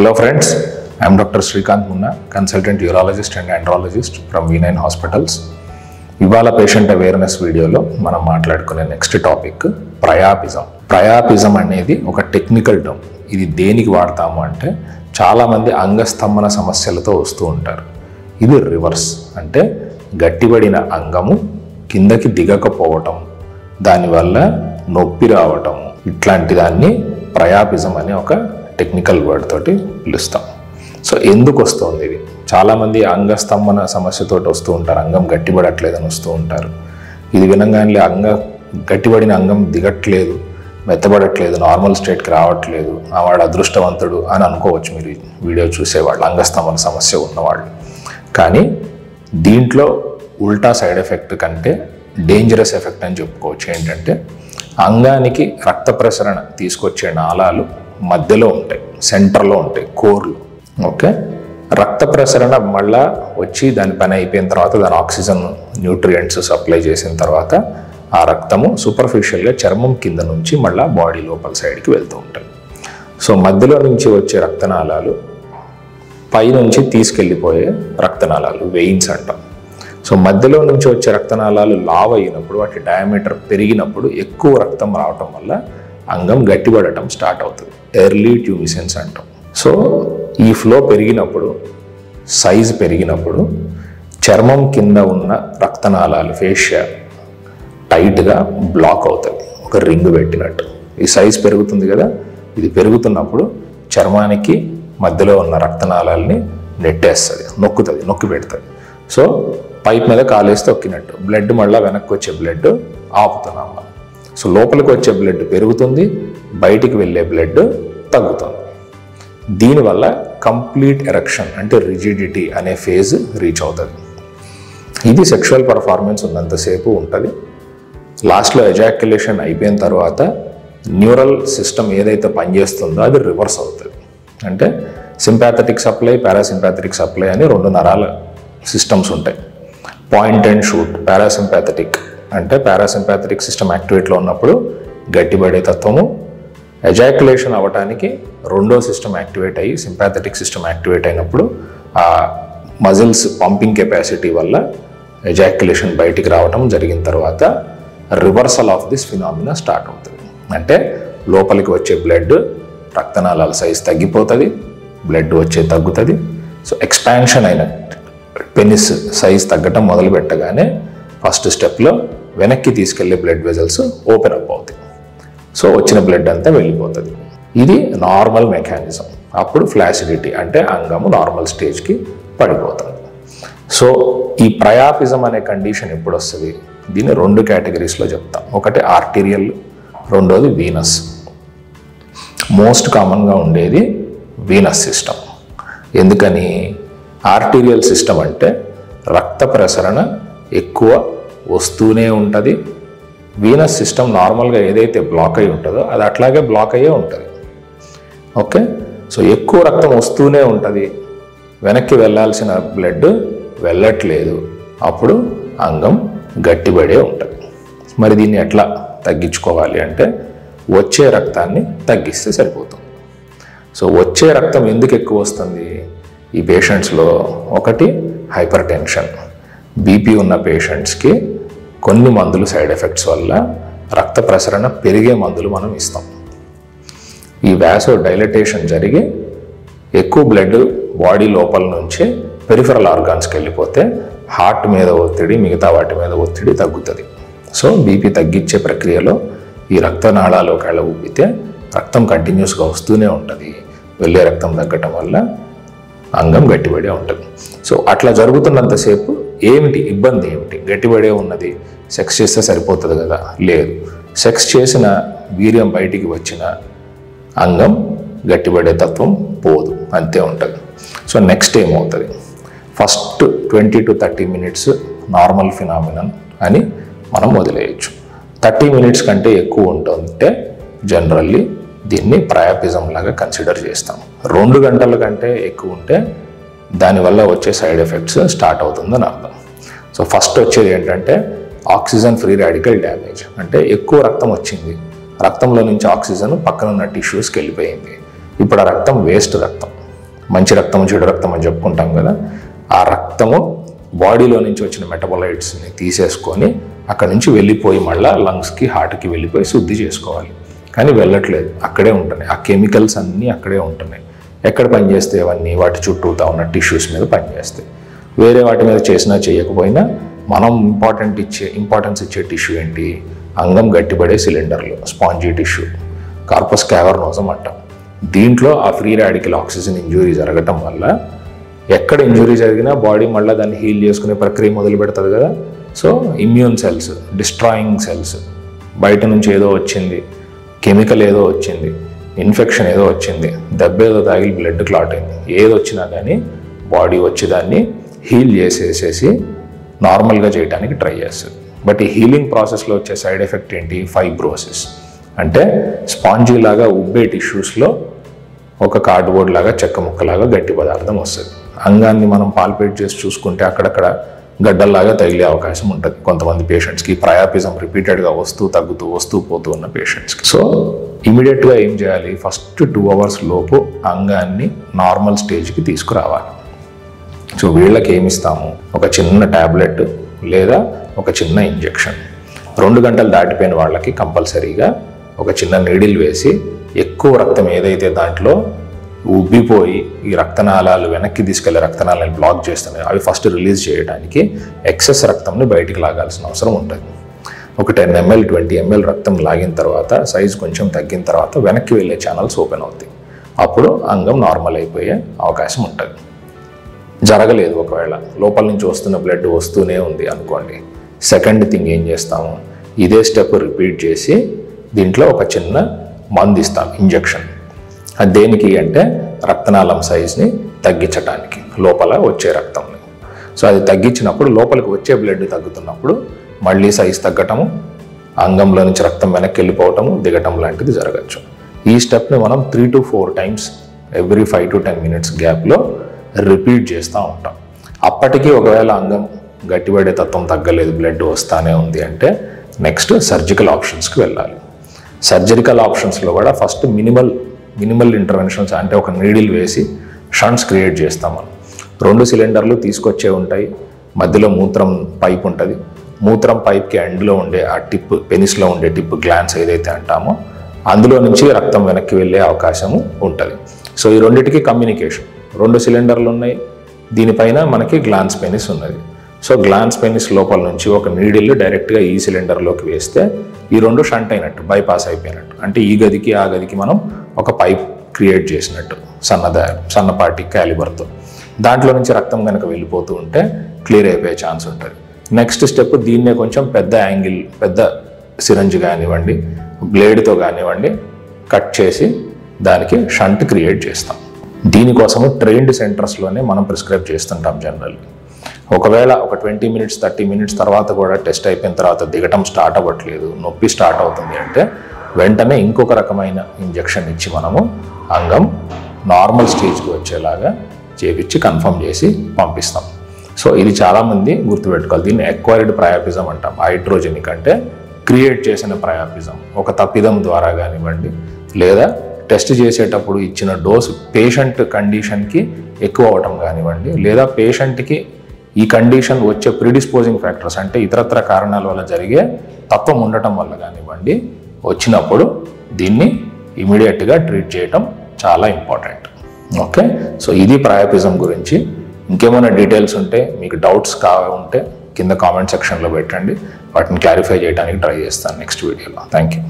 Hello friends, I am Dr. Srikanth Munna, consultant urologist and andrologist from V9 Hospitals. ఇవాళ patient awareness వీడియోలో మనం మాట్లాడుకునే next topic ప్రయాపిజం. ప్రయాపిజం అనేది ఒక టెక్నికల్ టర్మ్. ఇది దేనికి వాడతాము అంటే చాలామంది అంగస్తంభన సమస్యలతో వస్తూ ఉంటారు. ఇది రివర్స్, అంటే గట్టిపడిన అంగము కిందకి దిగకపోవటం, దానివల్ల నొప్పి రావటం, ఇట్లాంటి దాన్ని ప్రయాపిజం అనే ఒక టెక్నికల్ వర్డ్ తోటి పిలుస్తాం. సో ఎందుకు వస్తుంది ఇది? చాలామంది అంగస్తంభన సమస్యతో వస్తూ ఉంటారు, అంగం గట్టిపడట్లేదని వస్తూ ఉంటారు. ఇది వినంగానే గట్టిపడిన అంగం దిగట్లేదు, మెత్తబడట్లేదు, నార్మల్ స్టేట్కి రావట్లేదు, వాడు అదృష్టవంతుడు అని అనుకోవచ్చు మీరు వీడియో చూసేవాళ్ళు, అంగస్తంభన సమస్య ఉన్నవాళ్ళు. కానీ దీంట్లో ఉల్టా సైడ్ ఎఫెక్ట్ కంటే డేంజరస్ ఎఫెక్ట్ అని చెప్పుకోవచ్చు. ఏంటంటే అంగానికి రక్త ప్రసరణ తీసుకొచ్చే నాళాలు మధ్యలో ఉంటాయి, సెంటర్లో ఉంటాయి, కోర్లు. ఓకే, రక్త ప్రసరణ మళ్ళా వచ్చి దాని పని అయిపోయిన తర్వాత దాని ఆక్సిజన్ న్యూట్రియంట్స్ సప్లై చేసిన తర్వాత ఆ రక్తము సూపర్ఫిషియల్గా చర్మం కింద నుంచి మళ్ళీ బాడీ లోపల సైడ్కి వెళ్తూ ఉంటాయి. సో మధ్యలో నుంచి వచ్చే రక్తనాళాలు పైనుంచి తీసుకెళ్ళిపోయే రక్తనాళాలు వెయిన్స్ అంటాం. సో మధ్యలో నుంచి వచ్చే రక్తనాళాలు లావ్ అయినప్పుడు, వాటి డయామీటర్ పెరిగినప్పుడు ఎక్కువ రక్తం రావటం వల్ల అంగం గట్టిపడటం స్టార్ట్ అవుతుంది. ఎర్లీ ట్యూమిసెన్స్ అంటాం. సో ఈ ఫ్లో పెరిగినప్పుడు, సైజ్ పెరిగినప్పుడు చర్మం కింద ఉన్న రక్తనాళాలు ఫేషియా టైట్గా బ్లాక్ అవుతుంది, ఒక రింగ్ పెట్టినట్టు. ఈ సైజ్ పెరుగుతుంది కదా, ఇది పెరుగుతున్నప్పుడు చర్మానికి మధ్యలో ఉన్న రక్తనాళాలని నెట్టేస్తుంది, నొక్కి పెడుతుంది. సో పైప్ మీద కాలేసి తొక్కినట్టు బ్లడ్ మళ్ళీ వెనక్కి వచ్చే బ్లడ్ ఆపుతున్నాం మనం. సో లోపలికి వచ్చే బ్లడ్ పెరుగుతుంది, బయటికి వెళ్ళే బ్లడ్ తగ్గుతుంది. దీనివల్ల కంప్లీట్ ఎరెక్షన్ అంటే రిజిడిటీ అనే ఫేజ్ రీచ్ అవుతుంది. ఇది సెక్షువల్ పర్ఫార్మెన్స్ ఉన్నంతసేపు ఉంటుంది. లాస్ట్లో ఎజాక్యులేషన్ అయిపోయిన తర్వాత న్యూరల్ సిస్టమ్ ఏదైతే పనిచేస్తుందో అది రివర్స్ అవుతుంది. అంటే సింపాథెటిక్ సప్లై, పారాసింపాథెటిక్ సప్లై అని రెండు నరాల సిస్టమ్స్ ఉంటాయి. Point and shoot. పారాసింపాథెటిక్ అంటే పారాసింపాథెటిక్ సిస్టమ్ యాక్టివేట్లో ఉన్నప్పుడు గట్టిపడే తత్వము, ఎజాక్యులేషన్ అవ్వటానికి రెండో సిస్టమ్ యాక్టివేట్ అయ్యి సింపాథెటిక్ సిస్టమ్ యాక్టివేట్ అయినప్పుడు ఆ మజిల్స్ పంపింగ్ కెపాసిటీ వల్ల ఎజాక్యులేషన్ బయటికి రావటం జరిగిన తర్వాత reversal of this phenomena start అవుతుంది. అంటే లోపలికి వచ్చే బ్లడ్, రక్తనాళాల సైజ్ తగ్గిపోతుంది, బ్లడ్ వచ్చే తగ్గుతుంది. సో ఎక్స్పాన్షన్ అయిన పెనిస్ సైజ్ తగ్గటం మొదలు పెట్టగానే ఫస్ట్ స్టెప్లో వెనక్కి తీసుకెళ్లే బ్లడ్ వెజల్స్ ఓపెన్ అప్ అవుతాయి. సో వచ్చిన బ్లడ్ అంతా వెళ్ళిపోతుంది. ఇది నార్మల్ మెకానిజం. అప్పుడు ఫ్లాసిడిటీ అంటే అంగము నార్మల్ స్టేజ్కి పడిపోతుంది. సో ఈ ప్రయాపిజం అనే కండిషన్ ఎప్పుడు వస్తుంది? దీన్ని రెండు కేటగిరీస్లో చెప్తాం. ఒకటి ఆర్టీరియల్, రెండోది వీనస్. మోస్ట్ కామన్గా ఉండేది వీనస్ సిస్టమ్. ఎందుకని? ఆర్టీరియల్ సిస్టమ్ అంటే రక్త ప్రసరణ ఎక్కువ వస్తూనే ఉంటుంది. వీనస్ సిస్టమ్ నార్మల్గా ఏదైతే బ్లాక్ అయి ఉంటుందో అది అట్లాగే బ్లాక్ అయ్యే ఉంటుంది. ఓకే, సో ఎక్కువ రక్తం వస్తూనే ఉంటుంది, వెనక్కి వెళ్ళాల్సిన బ్లడ్ వెళ్ళట్లేదు, అప్పుడు అంగం గట్టిపడే ఉంటుంది. మరి దీన్ని ఎట్లా తగ్గించుకోవాలి అంటే వచ్చే రక్తాన్ని తగ్గిస్తే సరిపోతుంది. సో వచ్చే రక్తం ఎందుకు ఎక్కువ వస్తుంది ఈ పేషెంట్స్లో? ఒకటి హైపర్ టెన్షన్. బీపీ ఉన్న పేషెంట్స్కి కొన్ని మందులు సైడ్ ఎఫెక్ట్స్ వల్ల రక్త ప్రసరణ పెరిగే మందులు మనం ఇస్తాం. ఈ వ్యాసో డైలటేషన్ జరిగి ఎక్కువ బ్లడ్ బాడీ లోపల నుంచి పెరిఫరల్ ఆర్గాన్స్కి వెళ్ళిపోతే హార్ట్ మీద ఒత్తిడి, మిగతా వాటి మీద ఒత్తిడి తగ్గుతుంది. సో బీపీ తగ్గించే ప్రక్రియలో ఈ రక్తనాళాలోకి వెళ్ళ ఊపితే రక్తం కంటిన్యూస్గా వస్తూనే ఉంటుంది. వెళ్ళే రక్తం తగ్గటం వల్ల అంగం గట్టిపడే ఉంటుంది. సో అట్లా జరుగుతున్నంతసేపు ఏమిటి ఇబ్బంది? ఏమిటి? గట్టిపడే ఉన్నది, సెక్స్ చేస్తే సరిపోతుంది కదా? లేదు, సెక్స్ చేసిన వీర్యం బయటికి వచ్చిన అంగం గట్టిపడే తత్వం పోదు, అంతే ఉంటుంది. సో నెక్స్ట్ ఏమవుతుంది? First 20 to 30 minutes normal phenomenon అని మనం వదిలేయచ్చు. 30 minutes కంటే ఎక్కువ ఉంటుంటే జనరల్లీ దీన్ని ప్రయాపిజం లాగా కన్సిడర్ చేస్తాం. 2 గంటల కంటే ఎక్కువ ఉంటే దానివల్ల వచ్చే సైడ్ ఎఫెక్ట్స్ స్టార్ట్ అవుతుందని అర్థం. సో ఫస్ట్ వచ్చేది ఏంటంటే ఆక్సిజన్ ఫ్రీ రాడికల్ డ్యామేజ్. అంటే ఎక్కువ రక్తం వచ్చింది, రక్తంలో నుంచి ఆక్సిజన్ పక్కన ఉన్న టిష్యూస్కి వెళ్ళిపోయింది, ఇప్పుడు ఆ రక్తం వేస్ట్ రక్తం. మంచి రక్తము చెడు రక్తం అని చెప్పుకుంటాం కదా, ఆ రక్తము బాడీలో నుంచి వచ్చిన మెటబోలైట్స్ని తీసేసుకొని అక్కడ నుంచి వెళ్ళిపోయి మళ్ళీ లంగ్స్కి హార్ట్కి వెళ్ళిపోయి శుద్ధి చేసుకోవాలి. కానీ వెళ్ళట్లేదు, అక్కడే ఉంటున్నాయి. ఆ కెమికల్స్ అన్నీ అక్కడే ఉంటున్నాయి. ఎక్కడ పనిచేస్తే అవన్నీ వాటి చుట్టూతా ఉన్న టిష్యూస్ మీద పనిచేస్తాయి. వేరే వాటి మీద చేసినా చేయకపోయినా మనం ఇంపార్టెన్స్ ఇచ్చే టిష్యూ ఏంటి? అంగం గట్టిపడే సిలిండర్లు, స్పాంజీ టిష్యూ, కార్పస్ క్యావర్నోసమ్ అంటాం. దీంట్లో ఆ ఫ్రీ రాడికల్ ఆక్సిజన్ ఇంజురీ జరగటం వల్ల ఎక్కడ ఇంజురీ జరిగినా బాడీ మళ్ళీ దాన్ని హీల్ చేసుకునే ప్రక్రియ మొదలు పెడుతుంది కదా. So immune cells, destroying cells, బయట నుంచి ఏదో వచ్చింది, కెమికల్ ఏదో వచ్చింది, ఇన్ఫెక్షన్ ఏదో వచ్చింది, దెబ్బ ఏదో తాగిలి బ్లడ్ క్లాట్ అయింది, ఏది వచ్చినా కానీ బాడీ వచ్చి దాన్ని హీల్ చేసేసేసి నార్మల్గా చేయడానికి ట్రై చేస్తుంది. బట్ ఈ హీలింగ్ ప్రాసెస్లో వచ్చే సైడ్ ఎఫెక్ట్ ఏంటి? ఫైబ్రోసిస్. అంటే స్పాంజీ లాగా ఉబ్బే టిష్యూస్లో ఒక కార్డ్బోర్డ్ లాగా, చెక్క ముక్కలాగా గట్టి పదార్థం వస్తుంది. అంగాన్ని మనం పాల్పేట్ చేసి చూసుకుంటే అక్కడక్కడ గడ్డల్లాగా తగిలే అవకాశం ఉంటుంది కొంతమంది పేషెంట్స్కి. ప్రయాపిజం రిపీటెడ్గా వస్తూ పోతూ ఉన్న పేషెంట్స్కి. సో ఇమీడియట్గా ఏం చేయాలి? ఫస్ట్ 2 hours లోపు అంగాన్ని నార్మల్ స్టేజ్కి తీసుకురావాలి. సో వీళ్ళకి ఏమిస్తాము? ఒక చిన్న ట్యాబ్లెట్ లేదా ఒక చిన్న ఇంజెక్షన్. 2 గంటలు దాటిపోయిన వాళ్ళకి కంపల్సరీగా ఒక చిన్న నీడిల్ వేసి ఎక్కువ రక్తం ఏదైతే దాంట్లో ఉబ్బిపోయి ఈ రక్తనాళాలు వెనక్కి తీసుకెళ్లే రక్తనాళాలను బ్లాక్ చేస్తున్నాయి అవి ఫస్ట్ రిలీజ్ చేయడానికి ఎక్సెస్ రక్తంని బయటికి లాగాల్సిన అవసరం ఉంటుంది. ఒక 10 ml 20 ml రక్తం లాగిన తర్వాత సైజు కొంచెం తగ్గిన తర్వాత వెనక్కి వెళ్ళే ఛానల్స్ ఓపెన్ అవుతాయి. అప్పుడు అంగం నార్మల్ అయిపోయే అవకాశం ఉంటుంది. జరగలేదు, ఒకవేళ లోపల నుంచి వస్తున్న బ్లడ్ వస్తూనే ఉంది అనుకోండి, సెకండ్ థింగ్ ఏం చేస్తాము? ఇదే స్టెప్ రిపీట్ చేసి దీంట్లో ఒక చిన్న మందు ఇస్తాం, ఇంజెక్షన్. అది దేనికి అంటే రక్తనాళం సైజ్ని తగ్గించడానికి, లోపల వచ్చే రక్తంని. సో అది తగ్గించినప్పుడు లోపలికి వచ్చే బ్లడ్ తగ్గుతున్నప్పుడు మళ్ళీ సైజ్ తగ్గటము, అంగంలో నుంచి రక్తం వెనక్కి వెళ్ళిపోవటము, దిగటం లాంటిది జరగచ్చు. ఈ స్టెప్ని మనం 3 to 4 times every 5 to 10 minutes గ్యాప్లో రిపీట్ చేస్తూ ఉంటాం. అప్పటికీ ఒకవేళ అంగం గట్టిపడే తత్వం తగ్గలేదు, బ్లడ్ వస్తానే ఉంది అంటే నెక్స్ట్ సర్జికల్ ఆప్షన్స్కి వెళ్ళాలి. సర్జికల్ ఆప్షన్స్లో కూడా ఫస్ట్ మినిమల్ ఇంటర్వెన్షన్స్, అంటే ఒక నీడిల్ వేసి షంట్స్ క్రియేట్ చేస్తాం మనం. 2 సిలిండర్లు తీసుకొచ్చే ఉంటాయి, మధ్యలో మూత్రం పైప్ ఉంటుంది. మూత్రం పైప్కి ఎండ్లో ఉండే ఆ టిప్, పెనిస్లో ఉండే టిప్ గ్లాన్స్ ఏదైతే అంటామో అందులో నుంచి రక్తం వెనక్కి వెళ్ళే అవకాశము ఉంటుంది. సో ఈ రెండింటికి కమ్యూనికేషన్. 2 సిలిండర్లు ఉన్నాయి, దీనిపైన మనకి గ్లాన్స్ పెనిస్ ఉన్నది. సో గ్లాన్స్ పెనిస్ లోపల నుంచి ఒక నీడిల్ డైరెక్ట్గా ఈ సిలిండర్లోకి వేస్తే ఈ 2 షంట్ అయినట్టు, బైపాస్ అయిపోయినట్టు. అంటే ఈ గదికి ఆ గదికి మనం ఒక పైప్ క్రియేట్ చేసినట్టు సన్నపాటి క్యాలిబర్తో. దాంట్లో నుంచి రక్తం కనుక వెళ్ళిపోతూ ఉంటే క్లియర్ అయిపోయే ఛాన్స్ ఉంటుంది. నెక్స్ట్ స్టెప్, దీన్నే కొంచెం పెద్ద యాంగిల్, పెద్ద సిరంజ్ కానివ్వండి, బ్లేడ్తో కానివ్వండి కట్ చేసి దానికి షంట్ క్రియేట్ చేస్తాం. దీనికోసము ట్రైన్డ్ సెంటర్స్లోనే మనం ప్రిస్క్రైబ్ చేస్తుంటాం జనరల్లీ. ఒకవేళ ఒక 20 minutes 30 minutes తర్వాత కూడా టెస్ట్ అయిపోయిన తర్వాత దిగటం స్టార్ట్ అవ్వట్లేదు, నొప్పి స్టార్ట్ అవుతుంది అంటే వెంటనే ఇంకొక రకమైన ఇంజెక్షన్ ఇచ్చి మనము అంగం నార్మల్ స్టేజ్కి వచ్చేలాగా చేపించి కన్ఫర్మ్ చేసి పంపిస్తాం. సో ఇది చాలామంది గుర్తుపెట్టుకోవాలి. దీన్ని ఎక్వైర్డ్ ప్రయాపిజం అంటాం. హైడ్రోజెనిక్ అంటే క్రియేట్ చేసిన ప్రయాపిజం, ఒక తప్పిదం ద్వారా కానివ్వండి, లేదా టెస్ట్ చేసేటప్పుడు ఇచ్చిన డోసు పేషెంట్ కండిషన్కి ఎక్కువ అవటం కానివ్వండి, లేదా పేషెంట్కి ఈ కండిషన్ వచ్చే ప్రిడిస్పోజింగ్ ఫ్యాక్టర్స్ అంటే ఇతరత్ర కారణాల వల్ల జరిగే తత్వం ఉండటం వల్ల కానివ్వండి వచ్చినప్పుడు దీన్ని ఇమీడియట్గా ట్రీట్ చేయటం చాలా ఇంపార్టెంట్. ఓకే, సో ఇది ప్రయాపిజం గురించి. ఇంకేమైనా డీటెయిల్స్ ఉంటే, మీకు డౌట్స్ ఉంటే కింద కామెంట్ సెక్షన్లో పెట్టండి, వాటిని క్లారిఫై చేయడానికి ట్రై చేస్తాను నెక్స్ట్ వీడియోలో. Thank you.